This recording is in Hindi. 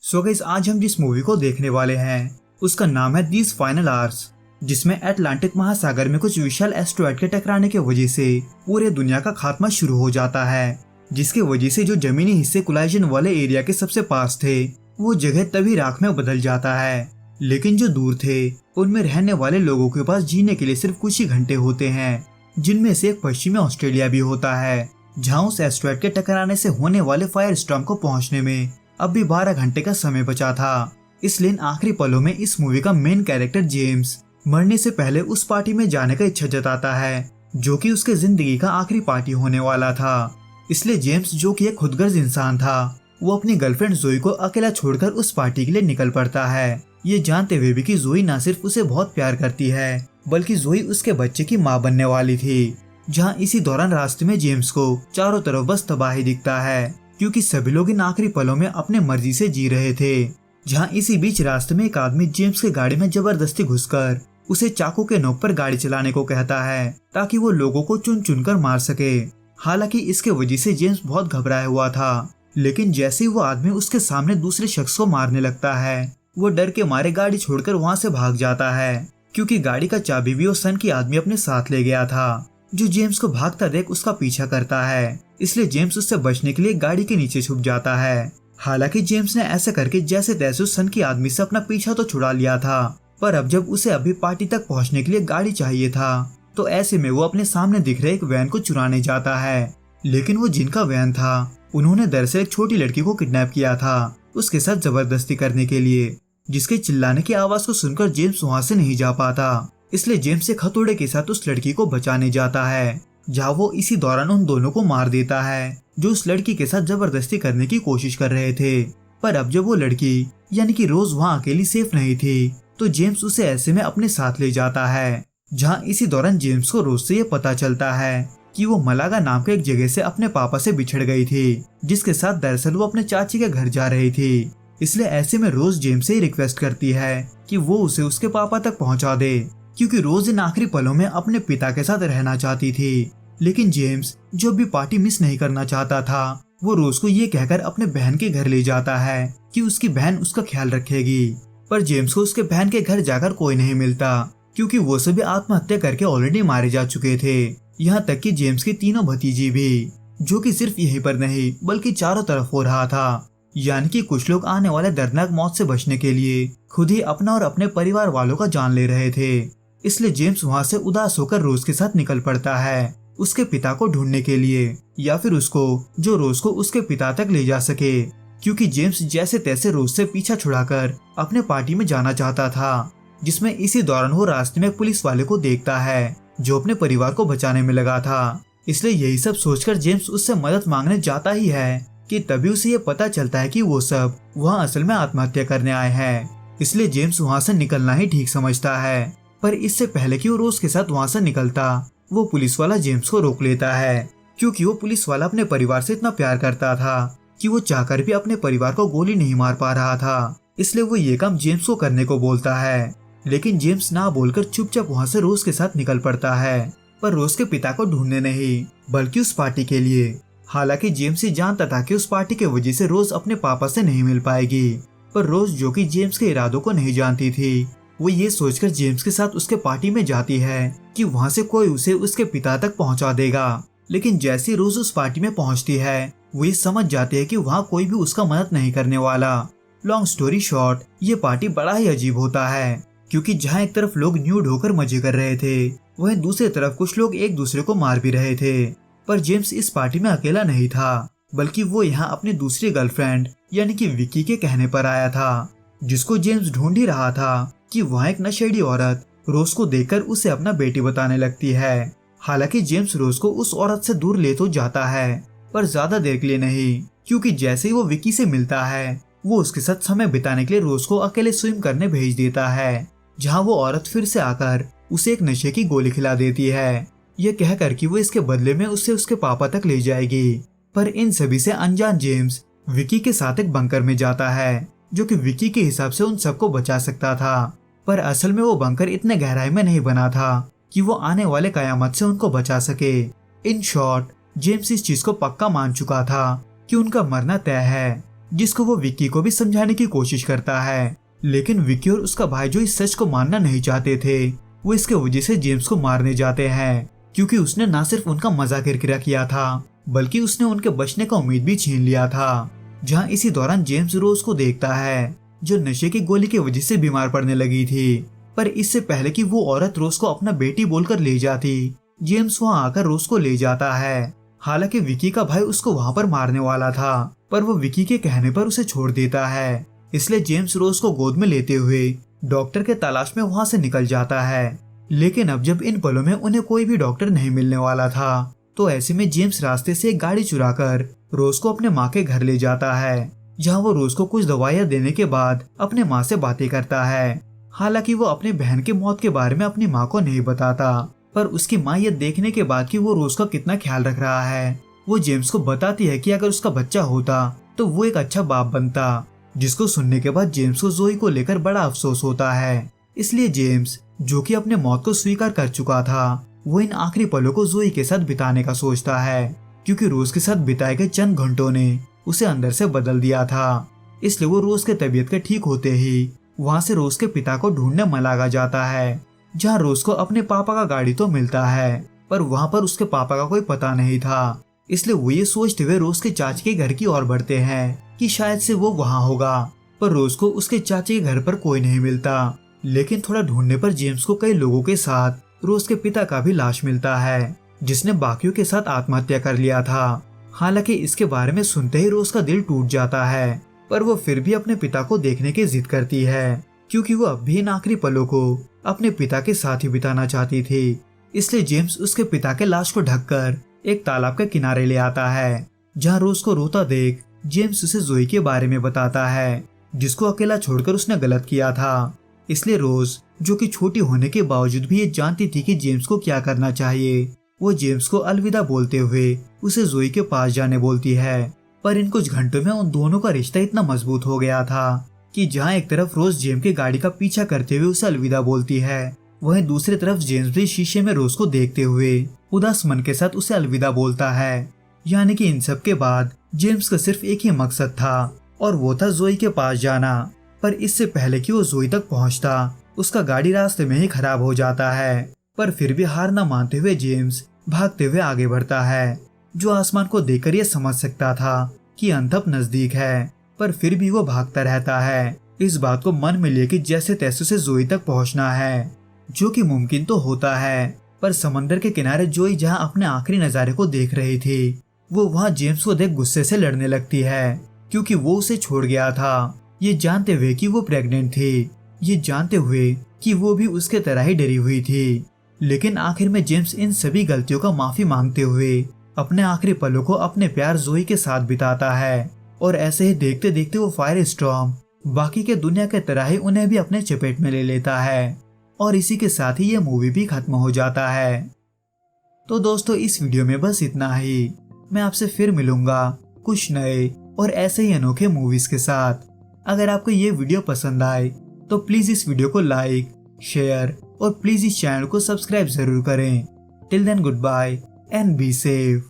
सो गाइस, आज हम जिस मूवी को देखने वाले हैं उसका नाम है दीज फाइनल आवर्स, जिसमें अटलांटिक महासागर में कुछ विशाल एस्टेरॉयड के टकराने की वजह से पूरे दुनिया का खात्मा शुरू हो जाता है। जिसकी वजह से जो जमीनी हिस्से कोलाइजन वाले एरिया के सबसे पास थे वो जगह तभी राख में बदल जाता है, लेकिन जो दूर थे उनमें रहने वाले लोगों के पास जीने के लिए सिर्फ कुछ ही घंटे होते हैं, जिनमें से एक पश्चिमी ऑस्ट्रेलिया भी होता है, जहाँ उस एस्टेरॉयड के टकराने से होने वाले फायर स्टॉर्म को पहुंचने में अब भी 12 घंटे का समय बचा था। इसलिए इन आखिरी पलों में इस मूवी का मेन कैरेक्टर जेम्स मरने से पहले उस पार्टी में जाने का इच्छा जताता है, जो कि उसके जिंदगी का आखिरी पार्टी होने वाला था। इसलिए जेम्स, जो कि एक खुदगर्ज इंसान था, वो अपनी गर्लफ्रेंड जोई को अकेला छोड़कर उस पार्टी के लिए निकल पड़ता है, ये जानते हुए भी कि जोई न सिर्फ उसे बहुत प्यार करती है बल्कि जोई उसके बच्चे की माँ बनने वाली थी। जहाँ इसी दौरान रास्ते में जेम्स को चारों तरफ बस तबाही दिखता है, क्योंकि सभी लोग इन आखिरी पलों में अपने मर्जी से जी रहे थे। जहाँ इसी बीच रास्ते में एक आदमी जेम्स के गाड़ी में जबरदस्ती घुसकर उसे चाकू के नोक पर गाड़ी चलाने को कहता है, ताकि वो लोगों को चुन चुन कर मार सके। हालांकि इसके वजह से जेम्स बहुत घबराया हुआ था, लेकिन जैसे ही वो आदमी उसके सामने दूसरे शख्स को मारने लगता है, वो डर के मारे गाड़ी छोड़कर वहाँ से भाग जाता है, क्योंकि गाड़ी का चाबी भी वो सन की आदमी अपने साथ ले गया था, जो जेम्स को भागता देख उसका पीछा करता है। इसलिए जेम्स उससे बचने के लिए गाड़ी के नीचे छुप जाता है। हालांकि जेम्स ने ऐसा करके जैसे तैसे उस सन की आदमी से अपना पीछा तो छुड़ा लिया था, पर अब जब उसे अभी पार्टी तक पहुंचने के लिए गाड़ी चाहिए था, तो ऐसे में वो अपने सामने दिख रहे एक वैन को चुराने जाता है। लेकिन वो जिनका वैन था, उन्होंने दरअसल एक छोटी लड़की को किडनैप किया था उसके साथ जबरदस्ती करने के लिए, जिसके चिल्लाने की आवाज को सुनकर जेम्स वहाँ से नहीं जा पाता। इसलिए जेम्स एक हथौड़े के साथ उस लड़की को बचाने जाता है, जहाँ वो इसी दौरान उन दोनों को मार देता है जो उस लड़की के साथ जबरदस्ती करने की कोशिश कर रहे थे। पर अब जब वो लड़की यानी कि रोज वहाँ अकेली सेफ नहीं थी, तो जेम्स उसे ऐसे में अपने साथ ले जाता है। जहाँ इसी दौरान जेम्स को रोज से ये पता चलता है कि वो मलागा नाम के एक जगह से अपने पापा से बिछड़ गई थी, जिसके साथ दरअसल वो अपने चाची के घर जा रही थी। इसलिए ऐसे में रोज जेम्स से रिक्वेस्ट करती है कि वो उसे उसके पापा तक पहुंचा दे, क्योंकि रोज इन आखिरी पलों में अपने पिता के साथ रहना चाहती थी। लेकिन जेम्स, जो भी पार्टी मिस नहीं करना चाहता था, वो रोज को ये कहकर अपने बहन के घर ले जाता है कि उसकी बहन उसका ख्याल रखेगी। पर जेम्स को उसके बहन के घर जाकर कोई नहीं मिलता, क्योंकि वो सभी आत्महत्या करके ऑलरेडी मारे जा चुके थे। यहाँ तक कि जेम्स की तीनों भतीजी भी, जो कि सिर्फ यहीं पर नहीं बल्कि चारों तरफ हो रहा था। यानी कि कुछ लोग आने वाले दर्दनाक मौत से बचने के लिए खुद ही अपना और अपने परिवार वालों का जान ले रहे थे। इसलिए जेम्स वहाँ से उदास होकर रोज के साथ निकल पड़ता है उसके पिता को ढूंढने के लिए, या फिर उसको जो रोज को उसके पिता तक ले जा सके, क्योंकि जेम्स जैसे तैसे रोज से पीछा छुड़ाकर अपने पार्टी में जाना चाहता था। जिसमें इसी दौरान वो रास्ते में पुलिस वाले को देखता है जो अपने परिवार को बचाने में लगा था। इसलिए यही सब सोचकर जेम्स उससे मदद मांगने जाता ही है कि तभी उसे ये पता चलता है कि वो सब वहाँ असल में आत्महत्या करने आए हैं। इसलिए जेम्स वहाँ से निकलना ही ठीक समझता है। पर इससे पहले कि वो रोज के साथ वहाँ से निकलता, वो पुलिस वाला जेम्स को रोक लेता है, क्योंकि वो पुलिस वाला अपने परिवार से इतना प्यार करता था कि वो चाहकर भी अपने परिवार को गोली नहीं मार पा रहा था। इसलिए वो ये काम जेम्स को करने को बोलता है, लेकिन जेम्स ना बोलकर चुपचाप वहाँ से रोज के साथ निकल पड़ता है, पर रोज के पिता को ढूंढने नहीं बल्कि उस पार्टी के लिए। हालांकि जेम्स ही जानता था कि उस पार्टी की वजह से रोज अपने पापा से नहीं मिल पाएगी, पर रोज, जो कि जेम्स के इरादों को नहीं जानती थी, वो ये सोचकर जेम्स के साथ उसके पार्टी में जाती है कि वहाँ से कोई उसे उसके पिता तक पहुँचा देगा। लेकिन जैसे रोज उस पार्टी में पहुँचती है, वो ये समझ जाती है कि वहाँ कोई भी उसका मदद नहीं करने वाला। लॉन्ग स्टोरी शॉर्ट, ये पार्टी बड़ा ही अजीब होता है, क्योंकि जहाँ एक तरफ लोग न्यूड होकर मजे कर रहे थे, वहीं दूसरी तरफ कुछ लोग एक दूसरे को मार भी रहे थे। पर जेम्स इस पार्टी में अकेला नहीं था, बल्कि वो यहाँ अपनी दूसरी गर्लफ्रेंड यानी कि विकी के कहने पर आया था, जिसको जेम्स ढूंढ ही रहा था कि वहाँ एक नशेड़ी औरत रोज को देखकर उसे अपना बेटी बताने लगती है। हालांकि जेम्स रोज को उस औरत से दूर ले तो जाता है, पर ज्यादा देर के लिए नहीं, क्योंकि जैसे ही वो विकी से मिलता है, वो उसके साथ समय बिताने के लिए रोज को अकेले स्विम करने भेज देता है, जहाँ वो औरत फिर से आकर उसे एक नशे की गोली खिला देती है, यह कहकर कि वो इसके बदले में उसे उसके पापा तक ले जाएगी। पर इन सभी से अनजान जेम्स विकी के साथ एक बंकर में जाता है, जो कि विकी के हिसाब से उन सबको बचा सकता था। पर असल में वो बंकर इतने गहराई में नहीं बना था कि वो आने वाले कयामत से उनको बचा सके। इन शॉर्ट, जेम्स इस चीज को पक्का मान चुका था कि उनका मरना तय है, जिसको वो विक्की को भी समझाने की कोशिश करता है। लेकिन विक्की और उसका भाई जो इस सच को मानना नहीं चाहते थे, वो इसके वजह से जेम्स को मारने जाते हैं, क्योंकि उसने न सिर्फ उनका मजाक किरकिरा किया था, बल्कि उसने उनके बचने का उम्मीद भी छीन लिया था। जहाँ इसी दौरान जेम्स रोज को देखता है, जो नशे की गोली की वजह से बीमार पड़ने लगी थी। पर इससे पहले कि वो औरत रोज को अपना बेटी बोलकर ले जाती, जेम्स वहाँ आकर रोज को ले जाता है। हालांकि विक्की का भाई उसको वहाँ पर मारने वाला था, पर वो विक्की के कहने पर उसे छोड़ देता है। इसलिए जेम्स रोज को गोद में लेते हुए डॉक्टर के तलाश में वहाँ से निकल जाता है। लेकिन अब जब इन पलों में उन्हें कोई भी डॉक्टर नहीं मिलने वाला था, तो ऐसे में जेम्स रास्ते से एक गाड़ी चुराकर रोज को अपने माँ के घर ले जाता है, जहाँ वो रोज को कुछ दवाइयाँ देने के बाद अपने माँ से बातें करता है। हालांकि वो अपनी बहन की मौत के बारे में अपनी माँ को नहीं बताता, पर उसकी माँ ये देखने के बाद कि वो रोज का कितना ख्याल रख रहा है, वो जेम्स को बताती है कि अगर उसका बच्चा होता तो वो एक अच्छा बाप बनता। जिसको सुनने के बाद जेम्स को जोई को लेकर बड़ा अफसोस होता है। इसलिए जेम्स, जो कि अपने मौत को स्वीकार कर चुका था, वो इन आखिरी पलों को जोई के साथ बिताने का सोचता है, क्योंकि रोज के साथ बिताए गए चंद घंटों ने उसे अंदर से बदल दिया था। इसलिए वो रोज के तबीयत के ठीक होते ही वहाँ से रोज के पिता को ढूंढने मलागा जाता है, जहाँ रोज को अपने पापा का गाड़ी तो मिलता है, पर वहाँ पर उसके पापा का कोई पता नहीं था। इसलिए वो ये सोचते हुए रोज के चाचे के घर की ओर बढ़ते हैं कि शायद से वो वहाँ होगा, पर रोज को उसके चाचे के घर पर कोई नहीं मिलता। लेकिन थोड़ा ढूंढने पर जेम्स को कई लोगों के साथ रोज के पिता का भी लाश मिलता है, जिसने बाकियों के साथ आत्महत्या कर लिया था। हालांकि इसके बारे में सुनते ही रोज का दिल टूट जाता है, पर वो फिर भी अपने पिता को देखने की जिद करती है, क्योंकि वो अब भी इन आखिरी पलों को अपने पिता के साथ ही बिताना चाहती थी। इसलिए जेम्स उसके पिता के लाश को ढककर एक तालाब के किनारे ले आता है, जहाँ रोज को रोता देख जेम्स उसे जोई के बारे में बताता है, जिसको अकेला छोड़कर उसने गलत किया था। इसलिए रोज, जो कि छोटी होने के बावजूद भी ये जानती थी कि जेम्स को क्या करना चाहिए, वो जेम्स को अलविदा बोलते हुए उसे जोई के पास जाने बोलती है। पर इन कुछ घंटों में उन दोनों का रिश्ता इतना मजबूत हो गया था कि जहाँ एक तरफ रोज जेम्स की गाड़ी का पीछा करते हुए उसे अलविदा बोलती है, वहीं दूसरी तरफ जेम्स भी शीशे में रोज को देखते हुए उदास मन के साथ उसे अलविदा बोलता है। यानी कि इन सब के बाद जेम्स का सिर्फ एक ही मकसद था, और वो था जोई के पास जाना। पर इससे पहले कि वो जोई तक पहुंचता, उसका गाड़ी रास्ते में ही खराब हो जाता है। पर फिर भी हार न मानते हुए जेम्स भागते हुए आगे बढ़ता है, जो आसमान को देखकर ये समझ सकता था कि अंत अब नजदीक है, पर फिर भी वो भागता रहता है, इस बात को मन में लेके जैसे तैसे से जोई तक पहुंचना है, जो कि मुमकिन तो होता है। पर समंदर के किनारे जोई जहां अपने आखिरी नजारे को देख रही थी, वो वहां जेम्स को देख गुस्से से लड़ने लगती है, क्योंकि वो उसे छोड़ गया था, ये जानते हुए कि वो प्रेग्नेंट थी, ये जानते हुए कि वो भी उसके तरह ही डरी हुई थी। लेकिन आखिर में जेम्स इन सभी गलतियों का माफी मांगते हुए अपने आखिरी पलों को अपने प्यार जोई के साथ बिताता है, और ऐसे ही देखते देखते वो फायर स्टॉर्म बाकी के दुनिया के तरह ही उन्हें भी अपने चपेट में ले लेता है, और इसी के साथ ही ये मूवी भी खत्म हो जाता है। तो दोस्तों, इस वीडियो में बस इतना ही। मैं आपसे फिर मिलूंगा कुछ नए और ऐसे ही अनोखे मूवीज के साथ। अगर आपको ये वीडियो पसंद आए तो प्लीज इस वीडियो को लाइक, शेयर और प्लीज इस चैनल को सब्सक्राइब जरूर करें। Till then, goodbye and be safe.